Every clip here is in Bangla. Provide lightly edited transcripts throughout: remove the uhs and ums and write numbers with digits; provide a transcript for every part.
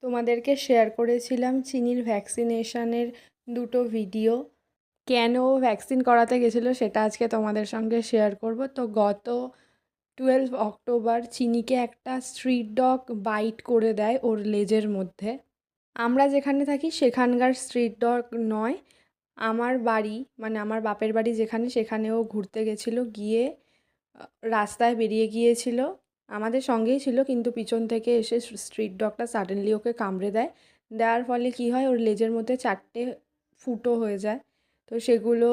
তোমাদেরকে শেয়ার করেছিলাম চিনির ভ্যাকসিনেশনের দুটো ভিডিও। কেন ভ্যাকসিন করাতে গেছিলো সেটা আজকে তোমাদের সঙ্গে শেয়ার করব। তো গত 12 অক্টোবর চিনিকে একটা স্ট্রিট ডগ বাইট করে দেয় ওর লেজের মধ্যে। আমরা যেখানে থাকি সেখানকার স্ট্রিট ডগ নয়, আমার বাড়ি মানে আমার বাপের বাড়ি যেখানে, সেখানেও ঘুরতে গেছিলো, গিয়ে রাস্তায় বেরিয়ে গিয়েছিল, আমাদের সঙ্গেই ছিল, কিন্তু পিছন থেকে এসে স্ট্রিট ডগটা সাডেনলি ওকে কামড়ে দেয়। দেওয়ার ফলে কি হয়, ওর লেজের মধ্যে 4টে ফুটো হয়ে যায়। তো সেগুলো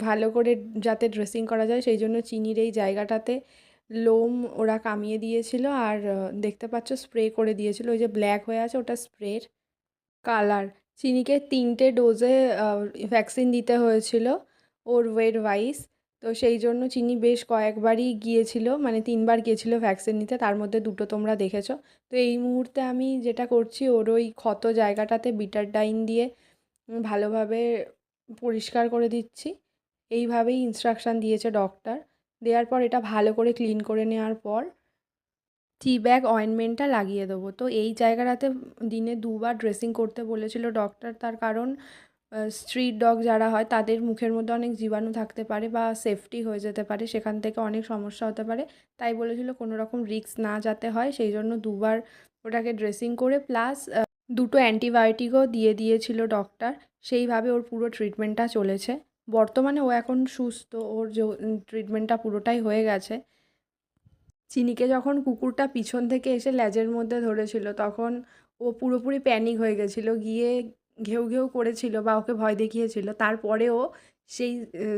ভালো করে যাতে ড্রেসিং করা যায় সেই জন্য চিনির এই জায়গাটাতে লোম ওরা কামিয়ে দিয়েছিল, আর দেখতে পাচ্ছ স্প্রে করে দিয়েছিল, ওই যে ব্ল্যাক হয়ে আছে ওটা স্প্রের কালার। চিনিকে 3টে ডোজে ভ্যাকসিন দিতে হয়েছিল ওর ওয়েট ওয়াইজ। তো সেই জন্য চিনি বেশ কয়েকবারই গিয়েছিল, মানে 3বার গিয়েছিল ভ্যাকসিন নিতে, তার মধ্যে 2টো তোমরা দেখেছো। তো এই মুহূর্তে আমি যেটা করছি, ওর ওই ক্ষত জায়গাটাতে বিটারডাইন দিয়ে ভালোভাবে পরিষ্কার করে দিচ্ছি। এইভাবেই ইনস্ট্রাকশান দিয়েছে ডক্টর। দেওয়ার পর এটা ভালো করে ক্লিন করে নেওয়ার পর টি ব্যাগ অয়েনমেন্টটা লাগিয়ে দেবো। তো এই জায়গাটাতে দিনে 2বার ড্রেসিং করতে বলেছিল ডক্টর, তার কারণ স্ট্রিট ডগ যারা হয় তাদের মুখের মধ্যে অনেক জীবাণু থাকতে পারে বা সেফটি হয়ে যেতে পারে, সেখান থেকে অনেক সমস্যা হতে পারে। তাই বলেছিল কোনো রকম রিস্ক না যাতে হয়, সেই জন্য 2বার ওটাকে ড্রেসিং করে প্লাস 2টো অ্যান্টিবায়োটিকও দিয়ে দিয়েছিল ডক্টর। সেইভাবে ওর পুরো ট্রিটমেন্টটা চলেছে। বর্তমানে ও এখন সুস্থ, ওর যে ট্রিটমেন্টটা পুরোটাই হয়ে গেছে। চিনিকে যখন কুকুরটা পিছন থেকে এসে লেজের মধ্যে ধরেছিল, তখন ও পুরোপুরি প্যানিক হয়ে গেছিলো, গিয়ে ঘেউ ঘেউ করেছিল বা ওকে ভয় দেখিয়েছিল। তারপরেও সেই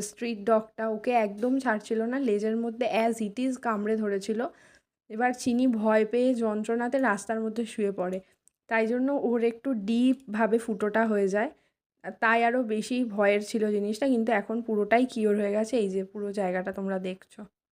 স্ট্রিট ডগটা ওকে একদম ছাড়ছিল না, লেজের মধ্যে অ্যাজ ইট ইজ কামড়ে ধরেছিল। এবার চিনি ভয় পেয়ে যন্ত্রণাতে রাস্তার মধ্যে শুয়ে পড়ে, তাই জন্য ওর একটু ডিপভাবে ফুটোটা হয়ে যায়, তাই আরও বেশি ভয়ের ছিল জিনিসটা। কিন্তু এখন পুরোটাই কিওর হয়ে গেছে, এই যে পুরো জায়গাটা তোমরা দেখছো।